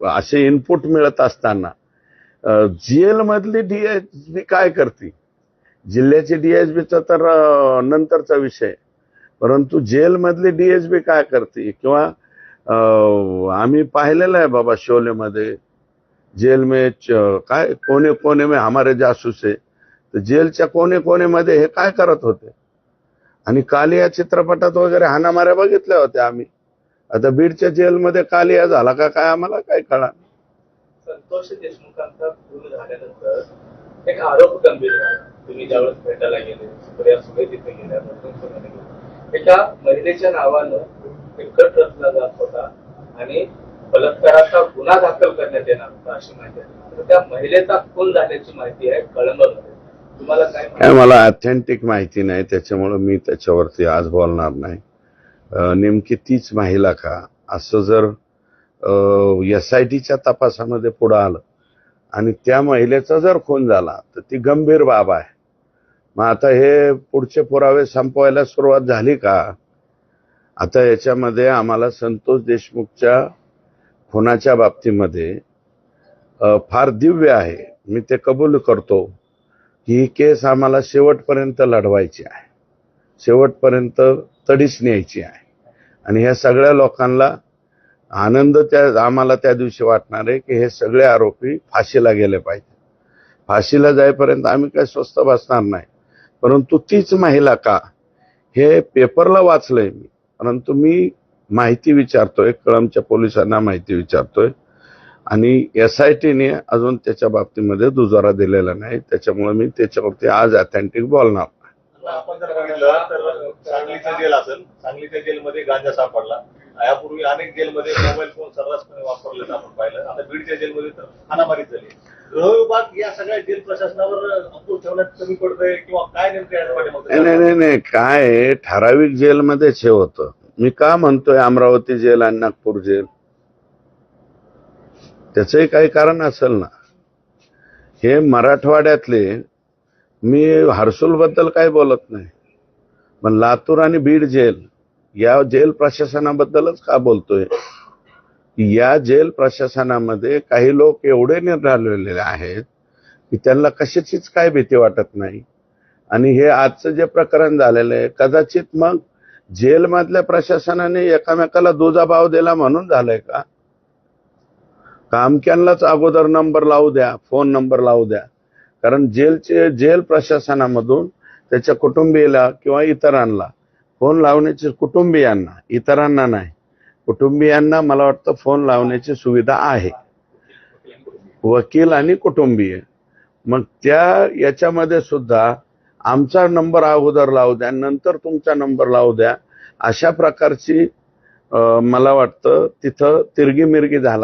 असे इनपुट मिळत असताना जेलमधली डीएसपी काय करते? जिल्ह्याची डीएसपीचा तर नंतरचा विषय, परंतु जेलमधली डीएसपी काय करते? किंवा आम्ही पाहिलेलं आहे बाबा शोलेमध्ये, जेल में काय कोने कोने में हमारे जासूस है, तर जेलच्या कोने कोने मध्ये हे काय करत होते? आणि कालिया चित्रपटात वगैरे हाणामाऱ्या बघितल्या होत्या आम्ही. आता बीडच्या जेलमध्ये कालिया झाला का काय आम्हाला काय कळा. संतोष देशमुखांचा खून झाल्यानंतर एक आरोप गंभीर झाला. तुम्ही ज्यावेळेस भेटायला गेले, सुप्रिया सुळे तिथे गेल्या, एका महिलेच्या नावानं एक गट रचला जात होता आणि बलात्काराचा गुन्हा दाखल करण्यात येणार होता अशी माहिती आहे. तर त्या महिलेचा खून झाल्याची माहिती आहे कळंबमध्ये. तुम्हाला काय? मला ऑथेंटिक माहिती नाही, त्याच्यामुळे मी त्याच्यावरती आज बोलणार नाही. नेमकी तीच महिला का असं जर SITच्या तपासामध्ये पुढे आलं आणि त्या महिलेचा जर खून झाला तर ती गंभीर बाब आहे. मग आता हे पुढचे पुरावे संपवायला सुरुवात झाली का? आता याच्यामध्ये आम्हाला संतोष देशमुखच्या खुनाच्या बाबतीमध्ये फार दिव्य आहे, मी ते कबूल करतो की ही केस आम्हाला शेवटपर्यंत लढवायची आहे, शेवटपर्यंत तडीस न्यायची आहे. आणि ह्या सगळ्या लोकांना आनंद आम्हाला त्या दिवशी वाटणार आहे की हे सगळे आरोपी फाशीला गेले पाहिजे. फाशीला जाईपर्यंत आम्ही काही स्वस्त बसणार नाही. परंतु तीच महिला का, हे पेपरला वाचलंय मी, परंतु मी माहिती विचारतोय, कळंबच्या पोलिसांना माहिती विचारतोय आणि SITने अजून त्याच्या बाबतीमध्ये दुजोरा दिलेला नाही. त्याच्यामुळे मी त्याच्यावरती आज ऑथेंटिक बोलणार. आपण जर बघितलं तर सांगलीचं जेल असेल, सांगलीच्या जेलमध्ये गांजा सापडला. यापूर्वी अनेक जेलमध्ये मोबाईल फोन सर्रासपणे वापरले आपण पाहिलं. आता बीडच्या जेलमध्ये तर हाणामारी झाली. गृह विभाग या सगळ्या जेल प्रशासनावर अंकुश ठेवण्यात कमी पडतंय किंवा काय नेमकं? नाही, काय ठराविक जेलमध्येच हे होतं. मी का म्हणतोय अमरावती जेल आणि नागपूर जेल, त्याचंही काही कारण असेल ना. हे मराठवाड्यातले, मी हर्सुल बद्दल काही बोलत नाही, पण लातूर आणि बीड जेल या जेल प्रशासनाबद्दलच का बोलतोय? या जेल प्रशासनामध्ये काही लोक एवढे निराळलेले आहेत की त्यांना कशाचीच काय भीती वाटत नाही. आणि हे आजचं जे प्रकरण झालेलं आहे, कदाचित मग जेलमधल्या प्रशासनाने एकामेकाला दुजाभाव दिला म्हणून झालंय का? कामक्यांनाच अगोदर नंबर लावू द्या, फोन नंबर लावू द्या. कारण जेल प्रशासनामधून त्याच्या कुटुंबियाला किंवा इतरांना फोन लावण्याची, कुटुंबियांना, इतरांना नाही, कुटुंबियांना मला वाटतं फोन लावण्याची सुविधा आहे, वकील आणि कुटुंबीय. मग याच्यामध्ये सुद्धा आमचा नंबर अगोदर लावू द्या, नंतर तुमचा नंबर लावू द्या, अशा प्रकारची मला वाटतं तिथं तिरगी मिरगी झाला.